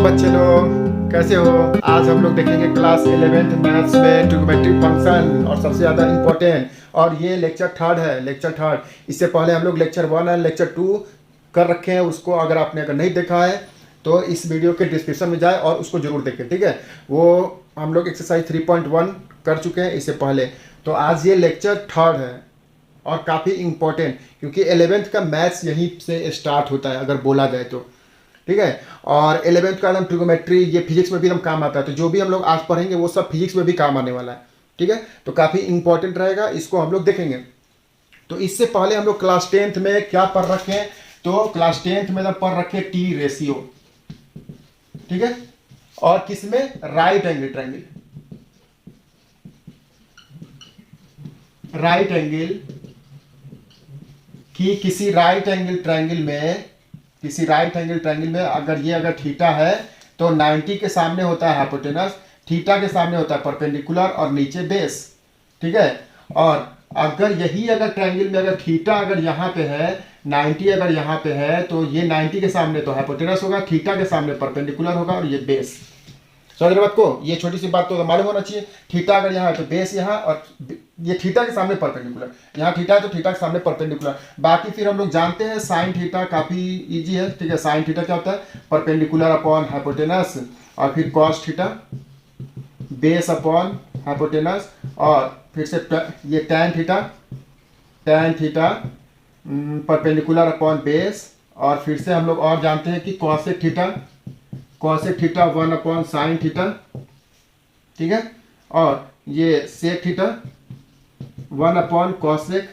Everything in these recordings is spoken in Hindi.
बच्चे लोग, कैसे हो। आज हम लोग देखेंगे क्लास 11th मैथ्स में ट्रिग्नोमेट्रिक फंक्शन और सबसे ज़्यादा इम्पोर्टेंट, और ये लेक्चर थर्ड है। लेक्चर थर्ड, इससे पहले हम लोग लेक्चर 1 और लेक्चर 2 कर रखे हैं। उसको अगर नहीं देखा है तो इस वीडियो के डिस्क्रिप्शन में जाए और उसको जरूर देखें, ठीक है। वो हम लोग एक्सरसाइज 3.1 कर चुके हैं इससे पहले। तो आज ये लेक्चर थर्ड है और काफ़ी इम्पोर्टेंट, क्योंकि 11th का मैथ्स यहीं से स्टार्ट होता है अगर बोला जाए तो, ठीक है। और 11th का एकदम ट्रिग्नोमेट्री, ये फिजिक्स में भी एकदम काम आता है। तो जो भी हम लोग आज पढ़ेंगे वो सब फिजिक्स में भी काम आने वाला है, ठीक है। तो काफ़ी इंपॉर्टेंट रहेगा, इसको हम लोग देखेंगे। तो इससे पहले हम लोग क्लास 10th में क्या पढ़ रखे हैं, तो क्लास 10th में पढ़ रखे टी रेशियो, ठीक है। और किसमें, right angle triangle. Right angle कि किसी राइट एंगल ट्रायंगल में अगर थीटा है तो 90 के सामने होता है हाइपोटेनस, थीटा के सामने होता है परपेंडिकुलर और नीचे बेस, ठीक है। और अगर ट्रायंगल में अगर थीटा यहाँ पे है, 90 अगर यहाँ पे है, तो ये 90 के सामने तो हाइपोटेनस होगा, थीटा के सामने परपेंडिकुलर होगा और ये बेस। समझ रहे बात को, ये छोटी सी बात तो मालूम होना चाहिए। थीटा अगर यहाँ है तो बेस यहाँ, और ये थीटा के सामने परपेंडिकुलर, यहाँ थीटा है तो थीटा के सामने परपेंडिकुलर। बाकी फिर हम लोग जानते हैं साइन थीटा काफी इजी है, ठीक है। साइन थीटा क्या होता है, परपेंडिकुलर अपॉन हाइपोटेनस, और फिर cos theta base upon hypotenuse, और फिर से ये tan theta perpendicular upon base, और फिर से हम लोग और जानते हैं कि cosec theta 1 upon sine theta, ठीक है। और ये sec theta 1 upon cosec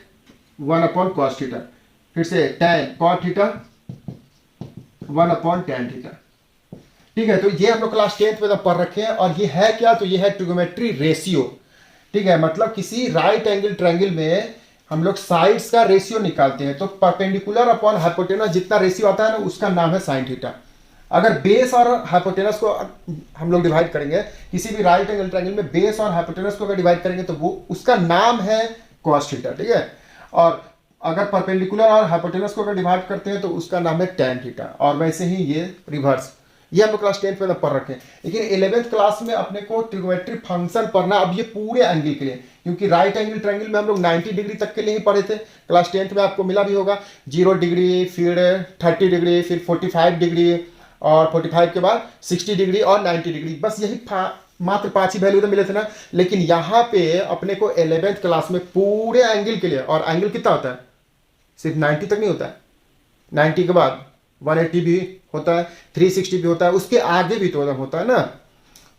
1 upon cos theta, फिर से tan cot theta 1 upon tan theta, ठीक है। तो ये हम लोग क्लास 10th में पढ़ रखे हैं। और ये है क्या, तो ये है ट्रिग्नोमेट्री रेशियो, ठीक है। मतलब किसी राइट एंगल ट्रायंगल में हम लोग साइड्स का रेशियो निकालते हैं। तो परपेंडिकुलर अपॉन हाइपोटेनस जितना रेशियो आता है ना, उसका नाम है साइन थीटा। अगर बेस और हाइपोटेनस को हम लोग डिवाइड करेंगे, किसी भी राइट एंगल ट्रायंगल में बेस और हाइपोटेनस को अगर डिवाइड करेंगे तो वो उसका नाम है कॉस थीटा, ठीक है। और अगर परपेंडिकुलर और हाइपोटेनस को अगर डिवाइड करते हैं तो उसका नाम है टैन थीटा, और वैसे ही ये रिवर्स। ये हम लोग क्लास 10th में पढ़ रखे हैं। लेकिन 11th क्लास में अपने को ट्रिग्नोमेट्री फंक्शन पढ़ना, अब ये पूरे एंगल के लिए, क्योंकि राइट एंगल ट्रायंगल में हम लोग 90 डिग्री तक के लिए ही पढ़े थे। क्लास 10th में आपको मिला भी होगा 0 डिग्री, फिर 30 डिग्री, फिर 45 डिग्री, और 45 के बाद 60 डिग्री और 90 डिग्री। बस यही मात्र 5 ही वैल्यू तो मिले थे ना। लेकिन यहाँ पे अपने को 11th क्लास में पूरे एंगल के लिए, और एंगल कितना होता है, सिर्फ 90 तक नहीं होता है, 90 के बाद 180 भी होता है, 360 भी होता है, उसके आगे भी तो होता है ना।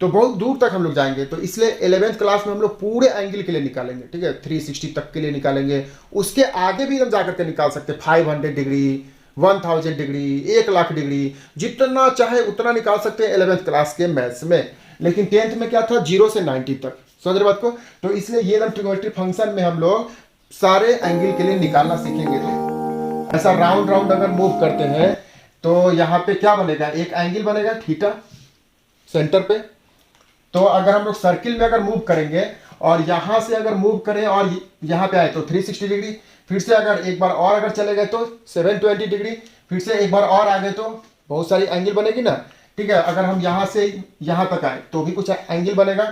तो बहुत दूर तक हम लोग जाएंगे। तो इसलिए 11th क्लास में हम लोग पूरे एंगल के लिए निकालेंगे, ठीक है। 360 तक के लिए निकालेंगे, उसके आगे भी हम जाकर के निकाल सकते हैं। 500 डिग्री, 1000 डिग्री, 1,00,000 डिग्री, जितना चाहे उतना निकाल सकते हैं 11th क्लास के मैथ्स में। लेकिन 10th में क्या था, 0 से 90 तक। समझ रहे बात को। तो इसलिए ये ट्रिग्नोमेट्री फंक्शन में हम लोग सारे एंगल के लिए निकालना सीखेंगे। तो ऐसा राउंड अगर मूव करते हैं तो यहाँ पे क्या बनेगा, एक एंगल बनेगा थीटा सेंटर पे। तो अगर हम लोग सर्किल में अगर मूव करेंगे और यहां से अगर मूव करें और यहाँ पे आए तो 360 डिग्री, फिर से अगर एक बार और अगर चले गए तो 720 डिग्री, फिर से एक बार और आ गए तो बहुत सारी एंगल बनेगी ना, ठीक है। अगर हम यहाँ से यहाँ तक आए तो भी कुछ एंगल बनेगा।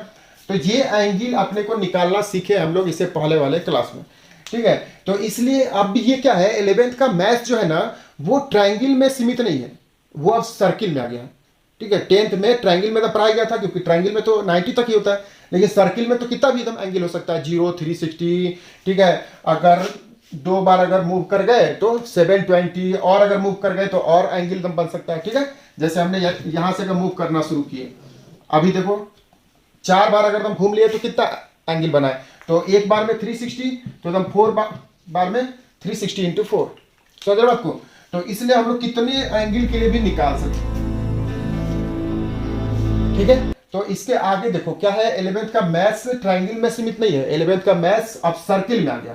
तो ये एंगल अपने को निकालना सीखे हम लोग इससे पहले वाले क्लास में, ठीक है। तो इसलिए अब ये क्या है, 11th का मैथ जो है ना, वो ट्रायंगल में सीमित नहीं है, वो अब सर्किल में आ गया है, ठीक है। 10th में ट्रायंगल में तो पढ़ाया गया था, क्योंकि ट्रायंगल में तो 90 तक ही होता है। लेकिन सर्किल में तो कितना भी एकदम एंगल हो सकता है, 0, 360, ठीक है। अगर 2 बार अगर मूव कर गए तो 720, और अगर मूव कर गए तो और एंगल एकदम बन सकता है, ठीक है। जैसे हमने यहां से अगर मूव करना शुरू किए, अभी देखो 4 बार अगर हम घूम लिए तो कितना एंगल बना है, तो एक बार में 360, तो एकदम 4 बार में 360 × 4। समझ रहे बात को। तो इसलिए हम लोग कितने एंगल के लिए भी निकाल सकते, ठीक है। तो इसके आगे देखो क्या है, 11th का मैथ्स ट्रायंगल में सीमित नहीं है, 11th का मैथ्स अब सर्किल में आ गया,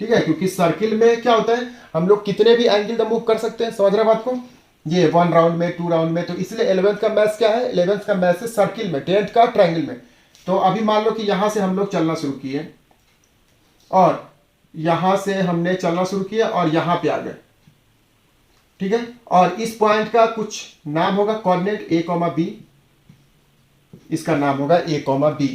ठीक है। क्योंकि सर्किल में क्या होता है, हम लोग कितने भी एंगल मूव कर सकते हैं। समझ रहे बात को, ये 1 राउंड में, 2 राउंड में। तो इसलिए 11th का मैथ्स क्या है, 11th का मैथ्स है सर्किल में, 10th का ट्रायंगल में। तो अभी मान लो कि यहां से हम लोग चलना शुरू किए, और यहां से हमने चलना शुरू किया और यहां पे आ गए, ठीक है। और इस पॉइंट का कुछ नाम होगा कोऑर्डिनेट ए कॉमा बी, इसका नाम होगा ए कॉमा बी।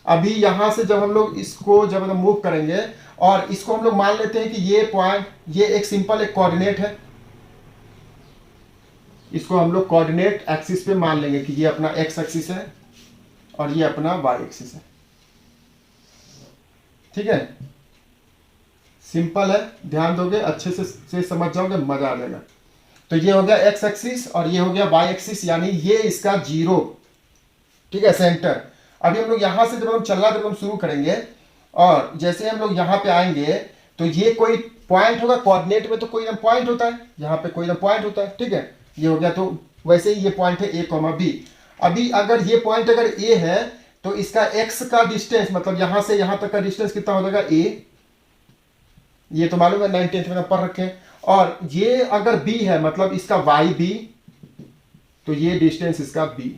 अभी यहां से जब हम लोग इसको जब हम मूव करेंगे और इसको हम लोग मान लेते हैं कि ये पॉइंट, ये एक सिंपल एक कोऑर्डिनेट है, इसको हम लोग कोऑर्डिनेट एक्सिस पे मान लेंगे कि ये अपना एक्स एक्सिस है और ये अपना वाई एक्सिस है। ठीक है, सिंपल है, ध्यान दोगे अच्छे से समझ जाओगे, मजा आ जाएगा। तो ये हो गया एक्स एक्सिस और ये हो गया वाई एक्सिस, यानी ये इसका जीरो, ठीक है, सेंटर। अभी हम लोग यहां से जब हम चलना जब हम शुरू करेंगे और जैसे हम लोग यहां पे आएंगे तो ये कोई पॉइंट होगा, कोऑर्डिनेट में तो कोई ना पॉइंट होता है, यहां पे कोई ना पॉइंट होता है, ठीक है, ये हो गया। तो वैसे ही ये पॉइंट है ए कॉमा बी। अभी अगर ये पॉइंट अगर ए है तो इसका एक्स का डिस्टेंस, मतलब यहां से यहां तक का डिस्टेंस कितना हो जाएगा ए, ये तो मालूम है 19th में पढ़ रखे हैं। और ये अगर बी है मतलब इसका वाई बी, तो ये डिस्टेंस इसका बी,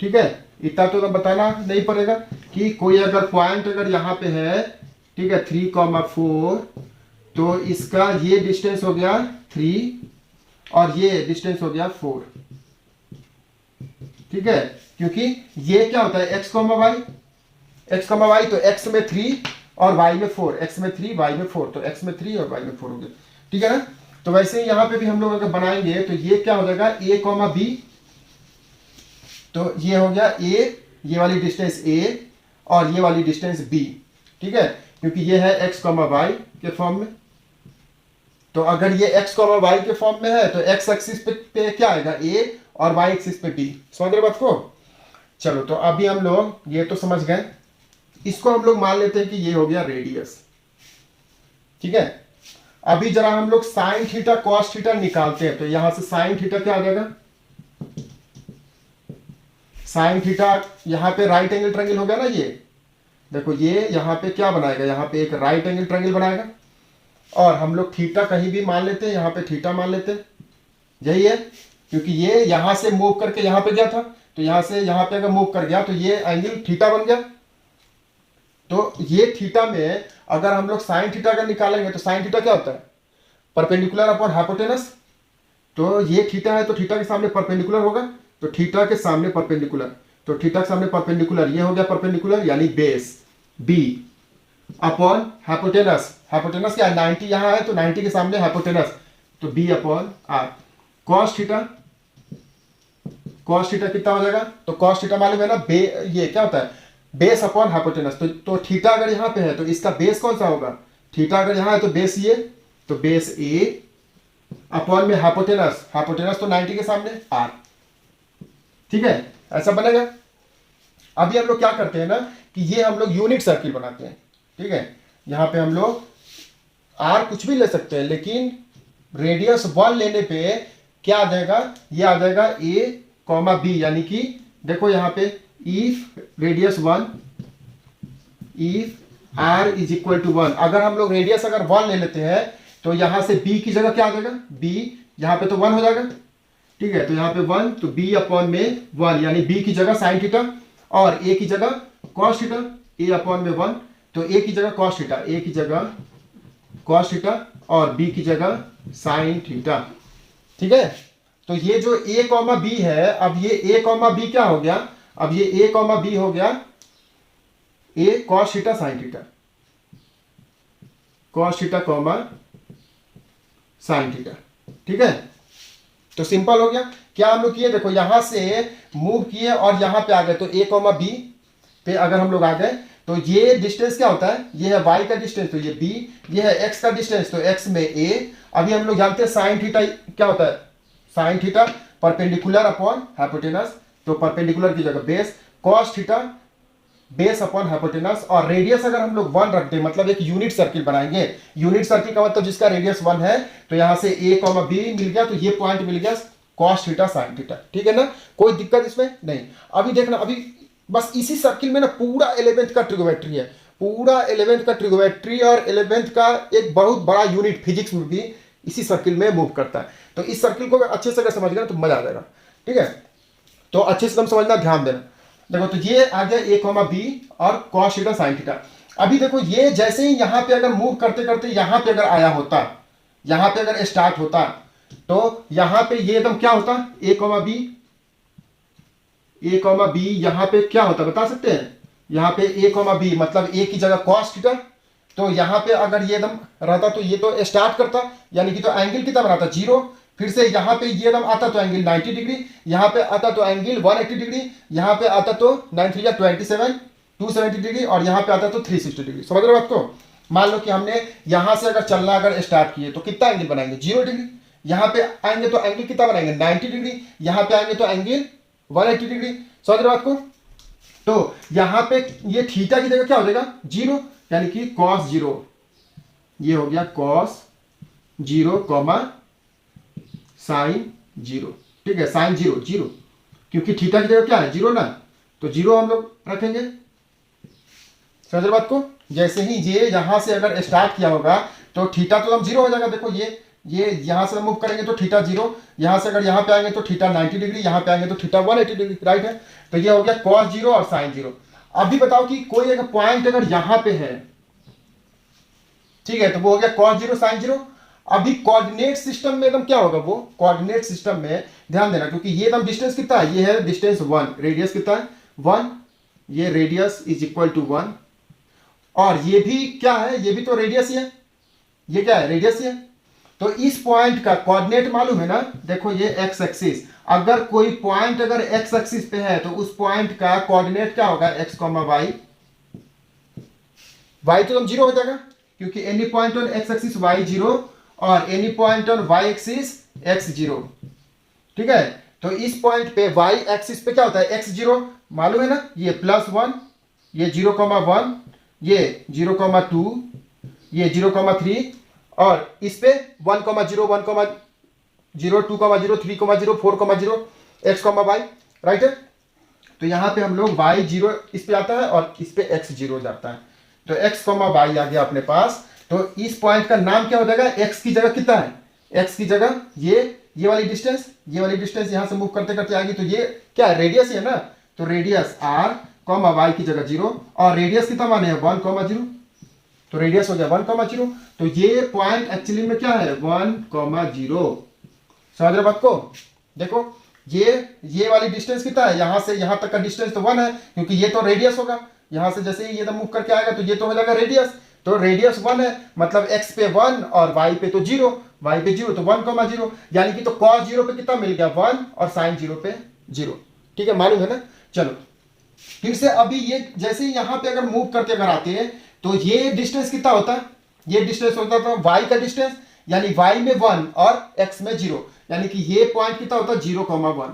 ठीक है। इतना तो बताना नहीं पड़ेगा कि कोई अगर पॉइंट अगर यहां पे है, ठीक है, 3,4, तो इसका ये डिस्टेंस हो गया 3 और ये डिस्टेंस हो गया 4, ठीक है। क्योंकि ये क्या होता है X comma Y, X comma Y, तो एक्स में 3 और वाई में 4, एक्स में 3 वाई में 4, तो एक्स में 3 और वाई में 4 हो गया, ठीक है ना। तो वैसे ही यहां पे भी हम लोग अगर बनाएंगे तो ये क्या हो जाएगा ए कॉमा बी, तो ये हो गया ए, ये वाली डिस्टेंस ए और ये वाली डिस्टेंस बी, ठीक है, क्योंकि ये है एक्स कॉमा वाई के फॉर्म में। तो अगर ये एक्स कॉमा वाई के फॉर्म में है तो एक्स एक्सिस पे क्या आएगा ए और वाई एक्सिस पे बी। समझ रहे बात को। चलो तो अभी हम लोग ये तो समझ गए, इसको हम लोग मान लेते हैं कि ये हो गया रेडियस, ठीक है। अभी जरा हम लोग साइन थीटा कॉस थीटा निकालते हैं, तो यहां से साइन थीटा क्या आ जाएगा, साइन थीटा यहां पे राइट एंगल ट्रायंगल हो गया ना, ये देखो ये यहां पे क्या बनाएगा, यहां पे एक राइट एंगल ट्रायंगल बनाएगा और हम लोग थीटा कहीं भी मान लेते हैं, यहां पे थीटा मान लेते हैं, यही है। क्योंकि ये यहां से मूव करके यहां पे गया था, तो यहां से यहां पे अगर मूव कर गया तो ये एंगल थीटा बन गया। तो ये थीटा में अगर हम लोग साइन थीटा अगर निकालेंगे तो साइन थीटा क्या होता है, परपेंडिकुलर अपॉन हाइपोटेनस। तो ये थीटा है तो थीटा के सामने परपेंडिकुलर होगा, तो थीटा के सामने परपेंडिकुलर, तो थीटा के सामने परपेंडिकुलर, ये हो गया परपेंडिकुलर यानी base B upon hypotenuse, hypotenuse क्या 90 यहां है तो 90 के सामने हाइपोटेनस, तो B upon R. Cos theta, cos theta कितना हो जाएगा, तो कॉस थीटा मालूम है ना, ये क्या होता है बेस अपॉन हाइपोटेनस। तो थीटा अगर यहां पे है तो इसका बेस कौन सा होगा, थीटा अगर यहां है तो बेस ये, तो बेस ए अपॉन में हाइपोटेनस, हाइपोटेनस तो 90 के सामने आर, ठीक है, ऐसा बनेगा। अभी हम लोग क्या करते हैं ना कि ये हम लोग यूनिट सर्किल बनाते हैं, ठीक है। यहां पे हम लोग आर कुछ भी ले सकते हैं, लेकिन रेडियस 1 लेने पे क्या आ जाएगा, ये आ जाएगा ए कॉमा बी, यानी कि देखो यहां पे if radius 1, if R is equal to 1, अगर हम लोग रेडियस अगर 1 ले लेते हैं तो यहां से बी की जगह क्या आ जाएगा, बी यहां पे तो 1 हो जाएगा, ठीक है। तो यहां पे 1, तो बी अपॉन में 1, यानी बी की जगह साइन थीटा और ए की जगह कॉस थीटा, ए अपॉन में 1, तो ए की जगह कॉस थीटा, ए की जगह कॉस थीटा और बी की जगह साइन थीटा, ठीक है। तो ये जो ए कॉमा बी है, अब ये ए कॉमा बी क्या हो गया, अब ये ए कॉमा बी हो गया A cos theta sine theta, cos theta comma sine theta, ठीक है। तो सिंपल हो गया। क्या हम लोग किए, देखो यहां से मूव किए और यहां पे आ गए, तो ए कॉमा बी पे अगर हम लोग आ गए तो ये डिस्टेंस क्या होता है, ये है y का डिस्टेंस तो ये b, ये है x का डिस्टेंस तो x में a। अभी हम लोग जानते हैं साइन थीटा क्या होता है, sine theta perpendicular upon hypotenuse, तो परपेंडिकुलर की जगह base, cos theta base upon hypotenuse, और रेडियस अगर हम लोग 1 रख दें मतलब एक यूनिट सर्किल बनाएंगे। यूनिट सर्किल का मतलब जिसका रेडियस 1 है, तो यहां से a कॉमा b मिल गया, तो ये पॉइंट मिल गया कॉस थीटा साइन थीटा, ठीक है ना, कोई दिक्कत इसमें नहीं। अभी देखना, अभी बस इसी सर्किल में ना पूरा 11th का ट्रिगोमेट्री है, पूरा 11th का ट्रिगोमेट्री और 11th का एक बहुत बड़ा यूनिट फिजिक्स में भी इसी सर्किल में मूव करता है। तो इस सर्किल को अच्छे से अगर समझ गए तो मजा आ जाएगा, ठीक है। तो अच्छे से तुम समझना, ध्यान देना। देखो तो ये आ गया ए कॉमा बी और कॉस थीटा साइन थीटा। अभी देखो ये जैसे ही यहां पे अगर मूव करते करते यहां पे अगर आया होता, यहाँ पे अगर स्टार्ट होता तो यहाँ पे ये एकदम क्या होता, ए कॉमा बी, ए कॉमा बी, यहाँ पे क्या होता बता सकते हैं? यहाँ पे ए कॉमा बी मतलब ए की जगह कॉस थीटा, तो यहाँ पे अगर ये एकदम रहता तो ये तो स्टार्ट करता, यानी कि तो एंगल कितना बनाता 0, फिर से यहाँ पे ये एकदम आता तो एंगल 90 डिग्री, यहाँ पे आता तो एंगल 180 डिग्री, यहाँ पे आता तो 9 3 27 270 डिग्री, और यहाँ पे आता तो 360 डिग्री। समझ रहे हो बात को? मान लो कि हमने यहाँ से अगर चलना अगर स्टार्ट किए तो कितना एंगल बनाएंगे 0 डिग्री, यहाँ पे आएंगे तो एंगल कितना बनाएंगे 90 डिग्री, यहाँ पे आएंगे तो एंगल 180 डिग्री। समझ रहे हो बात को? तो यहाँ पे ये थीटा की जगह क्या हो जाएगा 0, यानी कि cos 0, ये हो गया cos 0 कॉमा sin 0। ठीक है, sin 0 0, क्योंकि थीटा की जगह क्या है 0 ना, तो 0 हम लोग रखेंगे। समझ रहे बात को? जैसे ही ये यहां से अगर स्टार्ट किया होगा तो थीटा तो हम 0 हो जाएगा। देखो ये यहां से मूव करेंगे तो थीटा 0, यहां से अगर यहां पे आएंगे तो थीटा 90 डिग्री, यहां पे आएंगे तो थीटा 180 डिग्री। राइट है, तो ये हो गया cos 0 और sin 0। अभी बताओ कि कोई एक पॉइंट अगर यहां पे है, ठीक है, तो वो हो गया cos 0 sin 0। अभी कोऑर्डिनेट सिस्टम में एकदम क्या होगा, वो कोऑर्डिनेट सिस्टम में ध्यान देना, क्योंकि ये एकदम डिस्टेंस कितना है, ये है डिस्टेंस 1, रेडियस कितना है 1, ये रेडियस इज इक्वल टू 1, और ये भी क्या है, ये भी तो रेडियस ही है, ये क्या है रेडियस ही है। तो इस पॉइंट का कोऑर्डिनेट मालूम है ना, देखो ये एक्स एक्सिस, अगर कोई पॉइंट अगर एक्स एक्सिस पे है तो उस पॉइंट का कोऑर्डिनेट क्या होगा एक्स कॉमा वाई, वाई तो एकदम 0 हो जाएगा, क्योंकि any point on X axis Y 0 और any point on Y axis X 0। ठीक है, तो इस पॉइंट पे वाई एक्सिस पे क्या होता है एक्स 0 मालूम है ना, ये +1, ये 0,1, ये 0,2, ये 0,3, और इस पे 1,0 1,0 2,0 3,0 4,0 एक्स कॉमा वाई। राइट है, तो यहां पे हम लोग y0 इस पे आता है और इस पे x0 जाता है, तो x कॉमा वाई आ गया अपने पास। तो इस पॉइंट का नाम क्या हो जाएगा, x की जगह कितना है, x की जगह ये वाली डिस्टेंस, ये वाली डिस्टेंस यहां से मूव करते करते आएगी, तो ये क्या है रेडियस है ना, तो रेडियस r कॉमा वाई की जगह 0, और रेडियस कितना माने हैं 1,0, तो रेडियस हो गया 1,0। तो ये पॉइंट एक्चुअली में क्या है 1,0। समझ रहे बात को? देखो ये वाली डिस्टेंस कितना है, यहां से यहां तक का डिस्टेंस तो 1 है, क्योंकि ये तो रेडियस होगा, यहां से जैसे ही ये मूव करके आएगा तो ये तो हो जाएगा रेडियस, तो रेडियस 1 है, मतलब x पे 1 और y पे तो 0, y पे 0 तो 1,0, यानी कि तो cos 0 पे कितना मिल गया 1 और sin 0 पे 0। ठीक है, मालूम है ना? चलो फिर से अभी ये जैसे ही यहां पे अगर मूव करके अगर आते हैं तो ये डिस्टेंस कितना होता है, ये डिस्टेंस होता था y का डिस्टेंस, यानी y में 1 और x में 0, यानी कि ये पॉइंट कितना होता है 0,1।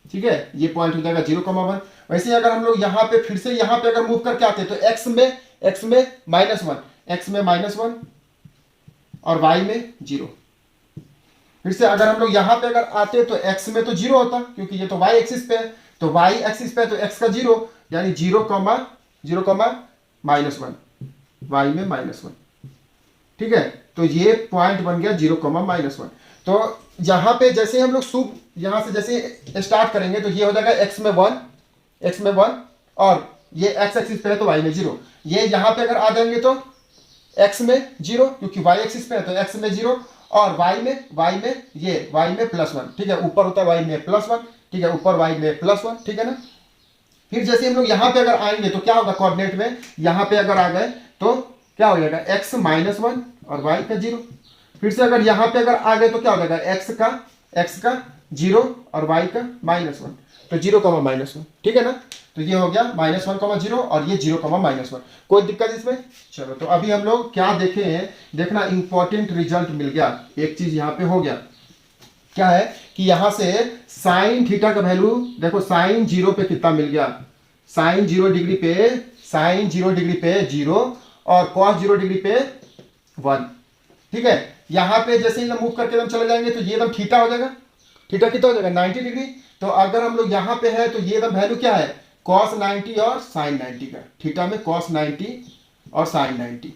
ठीक है, ये पॉइंट हो जाएगा 0,1। वैसे अगर हम लोग यहां पे फिर से यहां पे अगर मूव करके आते तो x में -1, x में -1 और y में 0। फिर से अगर हम लोग यहां पे अगर आते तो x में तो 0 होता, क्योंकि ये तो y एक्सिस पे है, तो y एक्सिस पे है तो x का 0, यानी 0,1, y में -1। ठीक है, तो ये पॉइंट बन गया 0,-1। तो यहां पे जैसे हम लोग यहां से जैसे स्टार्ट करेंगे तो ये हो जाएगा x में 1, और ये x एक्सिस पे है तो y में 0। ये यहां पे अगर आ जाएंगे तो x में 0, क्योंकि y एक्सिस पे है तो x में 0, और y में +1। ठीक है, ऊपर होता है y में +1, ठीक है, ऊपर y में +1। ठीक है ना? फिर जैसे हम लोग यहां पे अगर आएंगे तो क्या होगा, कोऑर्डिनेट में यहां पे अगर आ गए तो क्या हो जाएगा x -1 और y का 0। फिर से अगर यहां पे अगर आ गए तो क्या हो जाएगा x का 0 और y का -1, तो 0,-1। ठीक है ना? तो ये हो गया -1,0 और ये 0,-1। कोई दिक्कत इसमें? चलो, तो अभी हम लोग क्या देखे हैं, देखना इंपॉर्टेंट रिजल्ट मिल गया। एक चीज यहाँ पे हो गया, क्या है कि यहां से साइन थीटा का वैल्यू देखो, साइन 0 पे कितना मिल गया, साइन 0 डिग्री पे 0 और cos 0 डिग्री पे 1। ठीक है, यहां पे जैसे ही मूव करके हम चले जाएंगे तो ये एकदम थीटा हो जाएगा, थीटा कितना हो जाएगा 90 डिग्री। तो अगर हम लोग यहां पे है तो ये एकदम वैल्यू क्या है cos 90 और sin 90 का, थीटा में cos 90 और sin 90।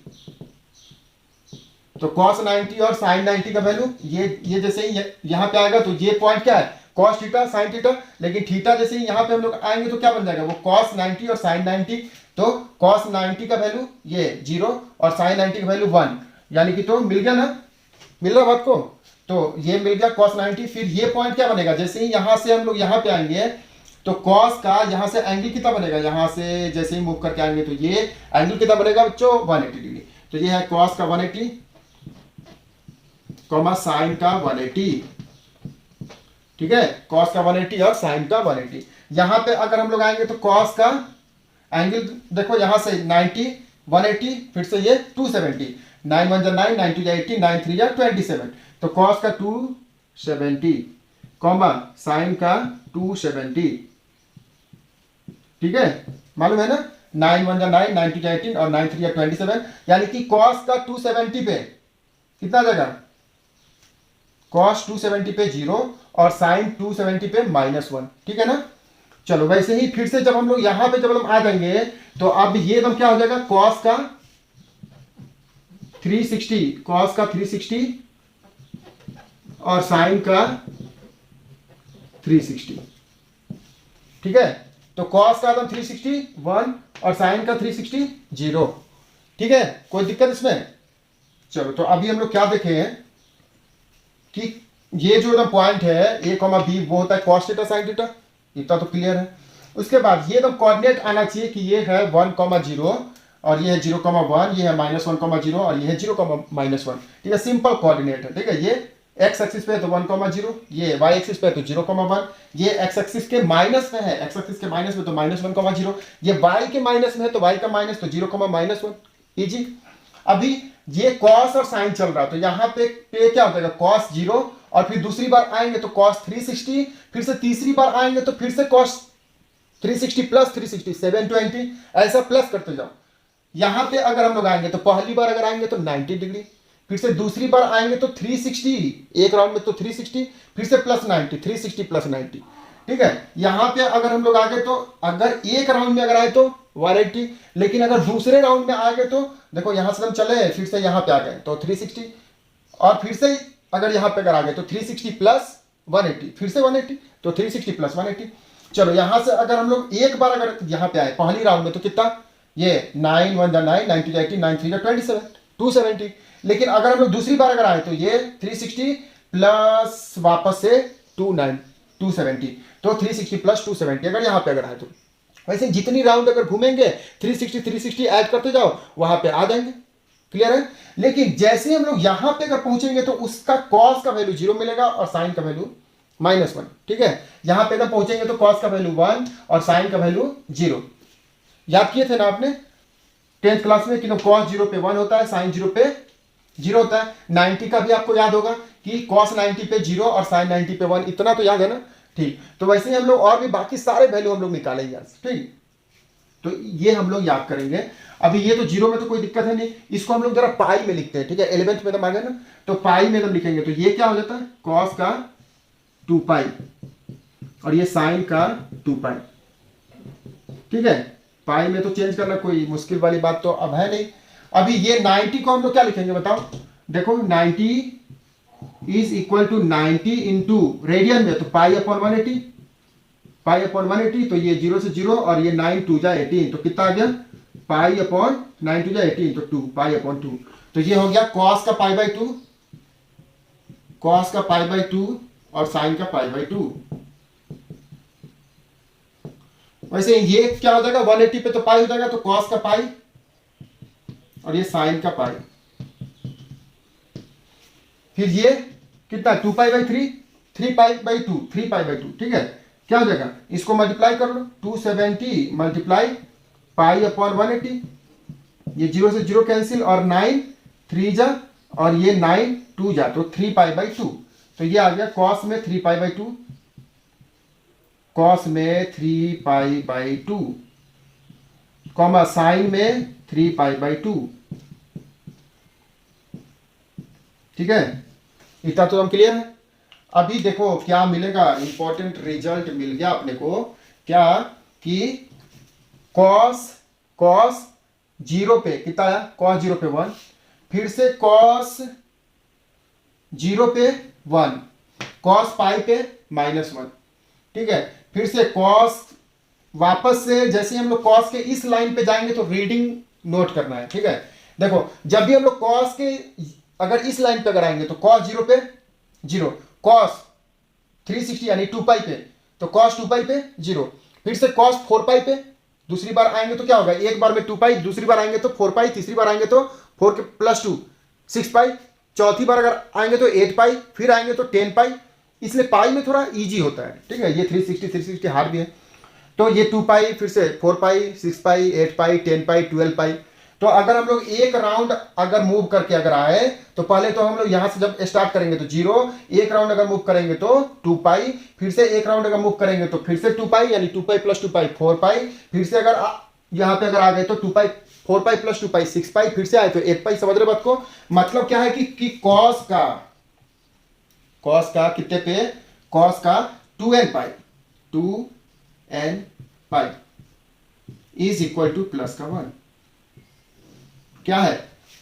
तो cos 90 और sin 90 का वैल्यू ये जैसे ही यहां पे आएगा तो ये पॉइंट क्या है cos थीटा sin थीटा, लेकिन थीटा जैसे ही यहां पे हम लोग आएंगे तो क्या बन जाएगा वो cos 90 और sin 90। तो cos 90 का वैल्यू ये 0 और sin 90 का वैल्यू 1। यानी कि तो मिल गया ना, मिल रहा बात को। तो ये मिल गया cos 90। फिर ये पॉइंट क्या बनेगा, जैसे ही यहां से हम लोग यहां पे आएंगे तो cos का यहां से एंगल कितना बनेगा, यहां से जैसे ही मूव करके आएंगे तो ये एंगल कितना बनेगा बच्चों, 180 डिग्री। तो ये है cos का 180 कॉमा साइन का 180, ठीक है, cos का 180 और साइन का 180। यहां पे अगर हम लोग आएंगे तो cos का एंगल देखो यहां से 90 180, फिर से ये 270, 9 1 जा 9, 9 2 जा 18, 9 3 जा 27। तो cos का 270 कॉमा साइन का 270, ठीक है, मालूम है ना, 9 1 जा 9, 9 2 जा 18 और 9 3 जा 27। यानी कि cos का 270 पे कितना जाएगा, cos 270 पे 0 और साइन 270 पे -1, ठीक है ना। चलो वैसे ही फिर से जब हम लोग यहां पे जब हम आ जाएंगे तो अब ये एकदम क्या हो जाएगा, cos का 360, cos का 360 और साइन का 360, ठीक है। तो cos का एकदम 360 1 और साइन का 360 0, ठीक है, कोई दिक्कत इसमें। चलो तो अभी हम लोग क्या देखे हैं कि ये जो एकदम पॉइंट है a, b वो होता है cos थीटा sin थीटा, इतना तो क्लियर है। उसके बाद ये एकदम कोऑर्डिनेट आना चाहिए कि ये है 1, 0 और ये है 0, 1, ये है -1, 0 और ये है 0, -1, ठीक है, सिंपल कोऑर्डिनेट है, ठीक है। ये x एक्सिस पे है तो 1, 0, ये y एक्सिस पे है तो 0, 1, ये x एक्सिस के माइनस में है, x एक्सिस के माइनस में तो -1, 0, ये y के माइनस में है तो y का माइनस तो 0, -1, इजी। अभी ये cos और sin चल रहा है तो यहाँ पे क्या हो जाएगा, cos 0 और फिर दूसरी बार आएंगे तो cos 360, फिर से तीसरी बार आएंगे तो फिर से cos 360 प्लस 360 720, ऐसा प्लस करते जाओ। यहां पे अगर हम लोग आएंगे तो पहली बार अगर आएंगे तो 90 डिग्री, फिर से दूसरी बार आएंगे तो 360, एक राउंड में तो 360, फिर से प्लस 90, 360 प्लस 90, ठीक है। यहां पे अगर हम लोग आ गए तो अगर एक राउंड में अगर आए तो 180, लेकिन अगर दूसरे राउंड में आ गए तो देखो यहां से हम चले फिर से यहां पे आ गए तो 360 और फिर से अगर यहां पे अगर आ गए तो 360 प्लस 180, फिर से 180 तो 360 प्लस 180। चलो यहां से अगर हम लोग एक बार अगर यहां पे आए पहली राउंड में तो कितना, ये 9 1 जा 9, 9 2 जा 18, 9 3 जा 27, 270। लेकिन अगर हम लोग दूसरी बार अगर आए तो ये 360 प्लस वापस से 270, तो 360 प्लस 270 अगर यहां पे अगर आए तो वैसे जितनी राउंड अगर घूमेंगे 360 ऐड करते जाओ वहां पे आ जाएंगे, क्लियर है। लेकिन जैसे हम लोग यहां पे अगर पहुंचेंगे तो उसका cos का वैल्यू 0 मिलेगा और साइन का वैल्यू -1, ठीक है। यहां पे अगर पहुंचेंगे तो cos का वैल्यू 1 और साइन का वैल्यू 0। याद किए थे ना आपने 10th क्लास में कि cos 0 पे 1 होता है, साइन 0 पे 0 होता है। 90 का भी आपको याद होगा कि cos 90 पे 0 और साइन 90 पे 1, इतना तो याद है ना, ठीक। तो वैसे ही हम लोग और भी बाकी सारे वैल्यू हम लोग निकालेंगे आज, ठीक। तो ये हम लोग याद करेंगे। अभी ये तो 0 में तो कोई दिक्कत है नहीं, इसको हम लोग जरा पाई में लिखते हैं, ठीक है, 11th में तो आ गए ना, तो पाई में हम लिखेंगे तो ये क्या हो जाता है cos का 2 पाई और ये साइन का 2 पाई, ठीक है। पाई में तो चेंज करना कोई मुश्किल वाली बात तो अब है नहीं। अभी ये 90 को हम लोग क्या लिखेंगे बताओ, देखो 90 is equal to 90 into radian में तो पाई अपॉन 180, पाई अपॉन 180 तो ये 0 से 0 और ये 9 2 जा 18 तो कितना आ गया, पाई अपॉन 9 2 जा 18 तो 2 पाई अपॉन 2। तो ये हो गया cos का पाई बाई 2, cos का पाई बाई 2 और साइन का पाई बाई 2। वैसे ये क्या हो जाएगा 180 पे तो पाई हो जाएगा तो cos का पाई और ये साइन का पाई, फिर ये कितना 2 pi by 3, 3 pi by 2, 3 pi by 2, ठीक है। क्या हो जाएगा, इसको मल्टीप्लाई कर लो 270 मल्टीप्लाई पाई अपॉन 180, ये 0 से 0 कैंसिल और 9 3 जा और ये 9 2 जा तो 3 पाई बाई 2, तो ये आ गया cos में 3 पाई बाई 2, cos में 3 पाई बाई 2 कॉमा साइन में 3 पाई बाई 2, ठीक है। इतना तो हम क्लियर है। अभी देखो क्या मिलेगा, इंपॉर्टेंट रिजल्ट मिल गया अपने को, क्या कि cos 0 पे कितना आया, cos 0 पे 1, फिर से cos 0 पे 1, cos पाई पे -1, ठीक है। फिर से cos वापस से जैसे हम लोग cos के इस लाइन पे जाएंगे तो रीडिंग नोट करना है, ठीक है। देखो जब भी हम लोग कॉस के अगर इस लाइन पे अगर आएंगे तो कॉस 0 पे 0, कॉस 360 यानी 2 पाई पे तो कॉस 2 पाई पे 0, फिर से कॉस 4 पाई पे दूसरी बार आएंगे तो क्या होगा, एक बार में 2 पाई, दूसरी बार आएंगे तो 4 पाई, तीसरी बार आएंगे तो 4 के प्लस 2 6 पाई, चौथी बार अगर आएंगे तो 8 पाई, फिर आएंगे तो 10 पाई। इसलिए पाई में थोड़ा इजी होता है, ठीक है। ये 360 हार्ड भी है। तो ये 2 पाई, फिर से 4 पाई, 6 पाई, 8 पाई, 10 पाई, 12 पाई। तो अगर हम लोग एक राउंड अगर मूव करके अगर आए तो पहले तो हम लोग यहां से जब स्टार्ट करेंगे तो 0, एक राउंड अगर मूव करेंगे तो 2 पाई, फिर से एक राउंड अगर मूव करेंगे तो फिर से 2 पाई यानी 2 पाई प्लस 2 पाई 4 पाई, फिर से अगर यहां पे अगर आ गए तो 2 पाई 4 पाई प्लस 2 पाई 6 पाई, फिर से आए तो 8 पाई। समझ रहे बात को? मतलब क्या है कि कॉस का कितने पे, कॉस का 2n pi 2n pi is equal two plus का 1। क्या है,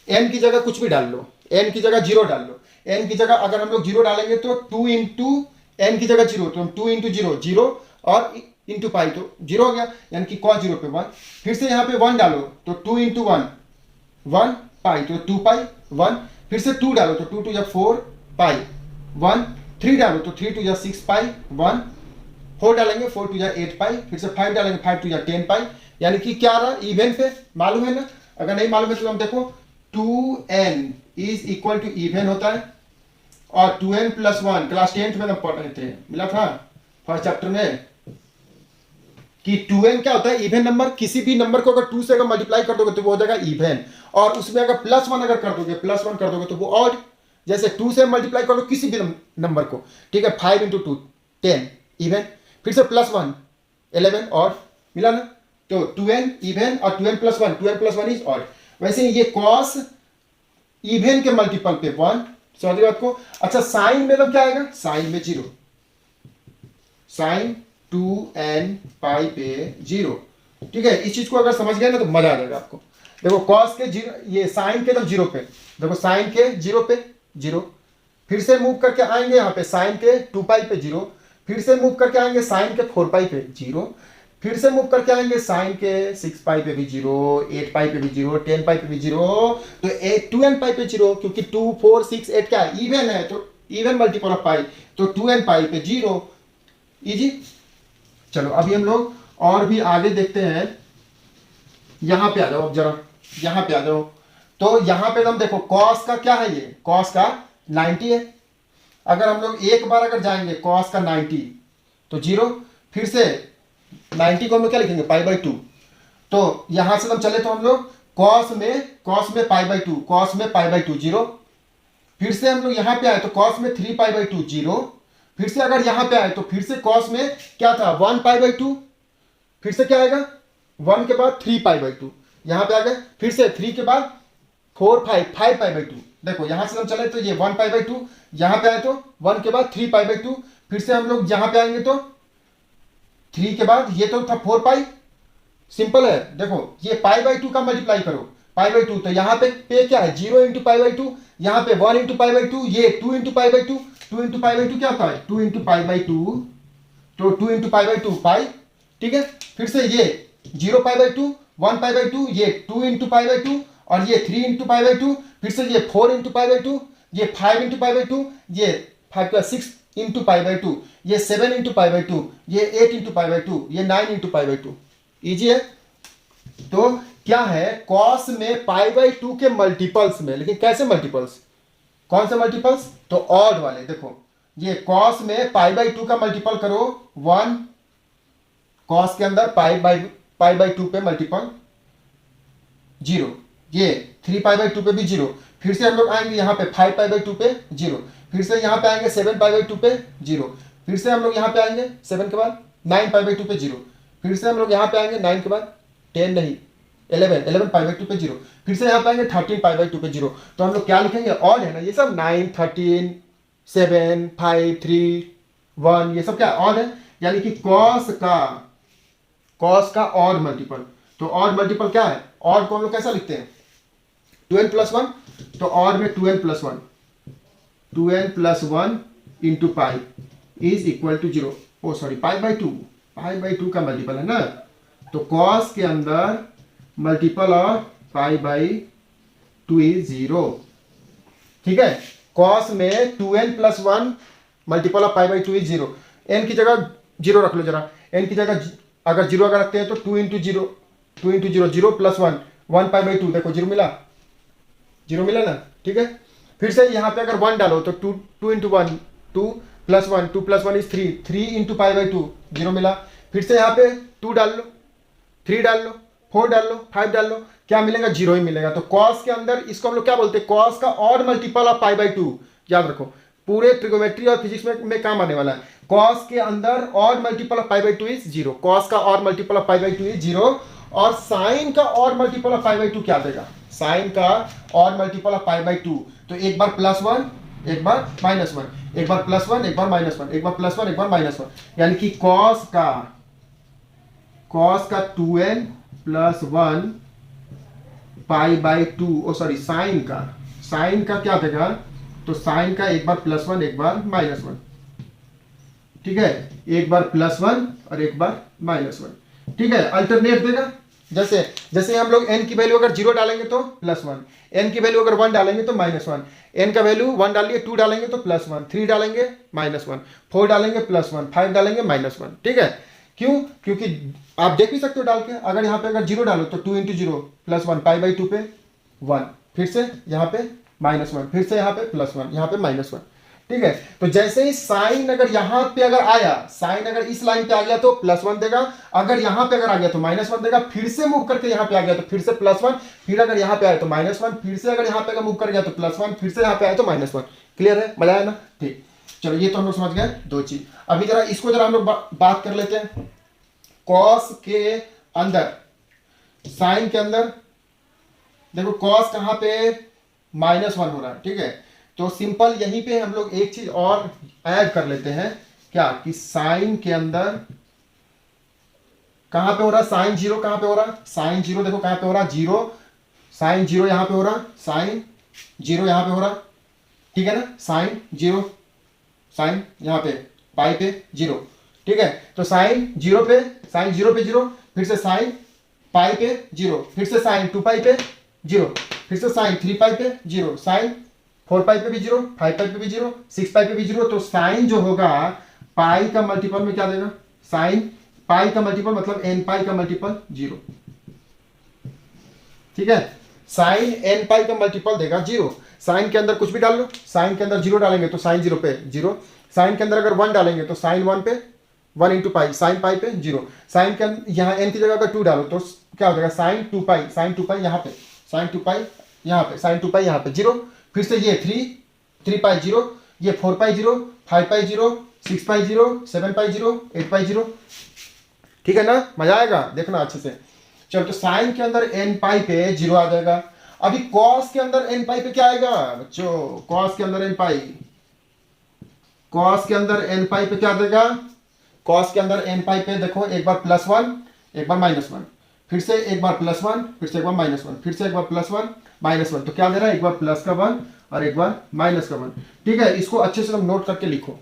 n की जगह कुछ भी डाल लो, n की जगह 0 डाल लो, n की जगह अगर हम लोग 0 डालेंगे तो 2 इंटू n की जगह 0, तो हम 2 इंटू 0 0 और इंटू पाई तो 0 हो गया, यानी कि cos 0 पे 1। फिर से यहाँ पे 1 डालो तो 2 इंटू 1 1 पाई तो 2 पाई 1, फिर से 2 डालो तो 2 टू या 4 पाई 1, 3 डालो तो 3 टू या 6 पाई 1, 4 डालेंगे 4 टू या 8 पाई, फिर से 5 डालेंगे 5 टू या 10 पाई। यानी कि क्या रहा, इवन पे मालूम है ना? अगर नहीं मालूम है तो हम देखो 2n is equal to even होता है, और 2n प्लस 1 क्लास 10th में हम पढ़ रहे थे, मिला था फर्स्ट चैप्टर में कि 2n क्या होता है, इवन नंबर। किसी भी नंबर को अगर 2 से अगर मल्टीप्लाई कर दोगे तो वो हो जाएगा इवन, और उसमें अगर प्लस 1 अगर कर दोगे तो वो ऑड। जैसे 2 से मल्टीप्लाई कर दो किसी भी नंबर को, ठीक है, 5 इंटू 2 10 इवन, फिर से प्लस 1 11 और, मिला ना? तो 2n इवन और 2n प्लस 1 इज ऑड। वैसे ही ये कॉस इवन के मल्टीपल पे 1। समझ बात को? अच्छा साइन में तो क्या आएगा, साइन में 0, साइन 2n पाई पे 0, ठीक है। इस चीज को अगर समझ गए ना तो मजा आ जाएगा आपको। देखो कॉस के 0, ये साइन के एकदम 0 पे, देखो साइन के 0 पे 0, फिर से मूव करके आएंगे यहाँ पे साइन के 2 पाई पे 0, फिर से मूव करके आएंगे साइन के 4 पाई पे 0, फिर से मूव करके आएंगे साइन के 6 पाई पे भी 0, 8 पाई पे भी 0, 10 पाई पे भी 0, तो 2n पाई पे 0, क्योंकि 2 4 6 8 क्या है, इवन है, तो इवन मल्टीपल ऑफ पाई, तो 2n पाई पे 0। इजी। चलो अभी हम लोग और भी आगे देखते हैं। यहां पे आ जाओ, अब जरा यहां पे आ जाओ। तो यहां पे हम देखो कॉस का क्या है, ये कॉस का 90 है। अगर हम लोग एक बार अगर जाएंगे कॉस का 90 तो 0, फिर से 90 को हम लोग क्या लिखेंगे पाई बाई 2। तो यहां से हम चले तो हम लोग कॉस में पाई बाई 2, कॉस में पाई बाई 2 0, फिर से हम लोग यहां पे आए तो कॉस में 3 पाई बाई 2 0, फिर से अगर यहां पे आए तो फिर से कॉस में क्या था 1 पाई बाई 2, फिर से क्या आएगा 1 के बाद 3 पाई बाई 2, यहां पे आ गए, फिर से 3 के बाद 4 5 पाई बाई 2। देखो यहां से हम चले तो ये 1 पाई बाई 2, यहां पे आए तो 1 के बाद 3 पाई बाई 2, फिर से हम लोग यहां पे आएंगे तो 3 के बाद ये तो था 4 पाई। सिंपल है, देखो ये पाई बाई 2 का मल्टीप्लाई करो पाई बाई 2, तो यहाँ पे क्या है 0 इंटू पाई बाई 2, यहाँ पे 1 इंटू पाई बाई 2, ये 2 into pi by 2, 2 into pi by 2 क्या होता है 2 इंटू पाई बाई 2, तो 2 इंटू पाई बाई 2 पाई, ठीक है। फिर से ये 0 पाई बाई 2, 1 पाई बाई 2, ये 2 इंटू पाई बाई 2, और ये 3 इंटू पाई बाई 2, फिर से ये 4 इंटू पाई बाई 2, ये 5 इंटू पाई बाई 2, ये 5 का 6 इंटू पाई बाई 2, ये 7 इंटू पाई बाई 2, ये 8 इंटू पाई बाई 2, ये 9 इंटू पाई बाई 2। इजी है। तो क्या है कॉस में पाई बाई 2 के मल्टीपल्स में, लेकिन कैसे मल्टीपल्स, कौन से मल्टीपल्स, तो ऑड वाले। देखो ये कॉस में पाई बाई 2 का मल्टीपल करो 1, कॉस के अंदर पाई बाई 2 पे मल्टीपल 0, ये 3 पाई बाई 2 पे भी 0, फिर से हम लोग आएंगे यहाँ पे 5 पाई बाई 2 पे 0, फिर से यहाँ पे आएंगे 7 पाई बाई 2 पे 0, फिर से हम लोग यहाँ पे आएंगे 7 के बाद 9 पाई बाई 2 पे 0, फिर से हम लोग यहाँ पे आएंगे 9 के बाद 10 नहीं 11 पाई बाई 2 पे 0, फिर से यहाँ पे आएंगे 13 पाई बाई 2 पे 0। तो हम लोग क्या लिखेंगे, ऑड है ना ये सब, 9 13 7 5 3 1, ये सब क्या ऑड है, यानी कि कॉस का ऑड मल्टीपल। तो ऑड मल्टीपल क्या है, ऑड को हम लोग कैसा लिखते हैं 2n प्लस 1, तो ऑड में 2n plus 1, 2n plus 1 into pi is equal to 0, oh sorry pi by 2 का मल्टीपल है ना। तो कॉस के अंदर multiple of pi by 2 is 0। ठीक है, कॉस में 2n plus 1 multiple of pi by 2 is 0। N की जगह 0 रख लो जरा, एन की जगह अगर 0 अगर रखते हैं तो 2 इंटू 0, 0 प्लस 1 1 पाई बाई 2, देखो 0 मिला, 0 मिला ना। ठीक है, फिर से यहाँ पे अगर 1 डालो तो 2 into 1 2 plus 1 2 plus 1 is 3 3 into pi by 2 0 मिला। फिर से यहाँ पे 2 डाल लो, 3 डाल लो, 4 डाल लो, 5 डाल लो, क्या मिलेगा? 0 ही मिलेगा। तो कॉस के अंदर इसको हम लोग क्या बोलते हैं? कॉस का और मल्टीपल ऑफ पाई बाई 2। याद रखो, पूरे ट्रिगोमेट्री और फिजिक्स में काम आने वाला है। कॉस के अंदर और multiple of pi by 2 is 0। Cos का और multiple of pi by 2 is 0। और साइन का और मल्टीपल ऑफ पाई बाई 2 क्या देगा? साइन का और मल्टीपल ऑफ पाई बाई 2, तो एक बार प्लस 1 एक बार माइनस 1, एक बार प्लस 1 एक बार माइनस 1, एक बार प्लस 1 एक बार माइनस 1, यानी कि कॉस का 2n plus 1 pi by 2, oh sorry sine का क्या देगा? तो साइन का एक बार प्लस 1 एक बार माइनस 1। ठीक है, एक बार प्लस 1 और एक बार माइनस 1। ठीक है, अल्टरनेट देगा। जैसे हम लोग n की वैल्यू अगर 0 डालेंगे तो प्लस 1, n की वैल्यू अगर 1 डालेंगे तो माइनस 1, n का वैल्यू 1 डालिए, 2 डालेंगे तो प्लस 1, 3 डालेंगे माइनस 1, 4 डालेंगे प्लस 1, 5 डालेंगे माइनस 1। ठीक है, क्यों? क्योंकि आप देख भी सकते हो डाल के, अगर यहाँ पे अगर 0 डालो तो 2 इंटू 0 प्लस 1 पाई बाई 2 पे 1, फिर से यहाँ पे माइनस 1, फिर से यहाँ पे प्लस 1, यहाँ पे माइनस 1। ठीक है, तो जैसे ही साइन अगर यहाँ पे अगर आया, साइन अगर इस लाइन पे आ गया तो प्लस 1 देगा, अगर यहाँ पे अगर आ गया तो माइनस 1 देगा, फिर से मूव करके यहाँ पे आ गया तो फिर से प्लस 1, फिर अगर यहाँ पे आया तो माइनस 1, फिर से अगर यहाँ पे अगर मूव कर गया तो प्लस 1, फिर से यहाँ पे आया तो माइनस 1। क्लियर है? मजा आया ना? ठीक, चलो ये तो हम लोग समझ गए दो चीज। अभी जरा इसको जरा हम लोग बात कर लेते हैं। कॉस के अंदर, साइन के अंदर देखो कॉस कहां पे -1 हो रहा है। ठीक है, तो सिंपल यहीं पे हम लोग एक चीज और ऐड कर लेते हैं, क्या कि साइन के अंदर कहां पे हो रहा है? साइन 0 कहां पे हो रहा है? साइन 0 देखो कहां पे हो रहा है? 0, साइन 0 यहां पे हो रहा, साइन 0 यहां पे हो रहा। ठीक है ना, साइन 0, साइन यहां पे पाई पे 0। ठीक है, तो साइन 0 पे 0, फिर से साइन पाई पे 0, फिर से साइन 2 पाई पे 0, फिर से साइन 3 पाई पे 0, साइन 4 पाई पे भी 0, 5 पाई पे भी 0, 6 पाई पे भी 0। तो साइन जो होगा पाई का मल्टीपल में क्या देगा? साइन पाई का मल्टीपल मतलब एन पाई का मल्टीपल 0। ठीक है, साइन एन पाई का मल्टीपल देगा 0। साइन के अंदर कुछ भी डाल लो, साइन के अंदर 0 डालेंगे तो साइन 0 पे 0, साइन के अंदर अगर 1 डालेंगे तो साइन 1 पे 1 इंटू पाई, साइन पाई पे 0, साइन के यहाँ एन की जगह अगर 2 डालो तो क्या हो जाएगा? साइन 2 पाई, साइन 2 पाई यहाँ पे, साइन 2 पाई यहाँ पे, साइन 2 पाई यहाँ पे 0, फिर से ये 3 पाई 0, ये 4 पाई 0, 5 पाई 0, 6 पाई 0, 7 पाई 0, 8 पाई 0। ठीक है ना, मजा आएगा देखना अच्छे से। चलो, तो साइन के अंदर एन पाई पे 0 आ जाएगा। अभी कॉस के अंदर एन पाई पे क्या आएगा बच्चों? कॉस के अंदर एन पाई, कॉस के अंदर एन पाई पे क्या देगा? कॉस के अंदर एन पाई पे देखो एक बार प्लस 1 एक बार माइनस 1, फिर से एक बार प्लस 1, फिर से एक बार माइनस 1, फिर से एक बार प्लस 1 माइनस 1। तो क्या दे रहा है? एक बार प्लस का 1 और एक बार माइनस का 1। ठीक है, इसको अच्छे से तुम नोट करके लिखो।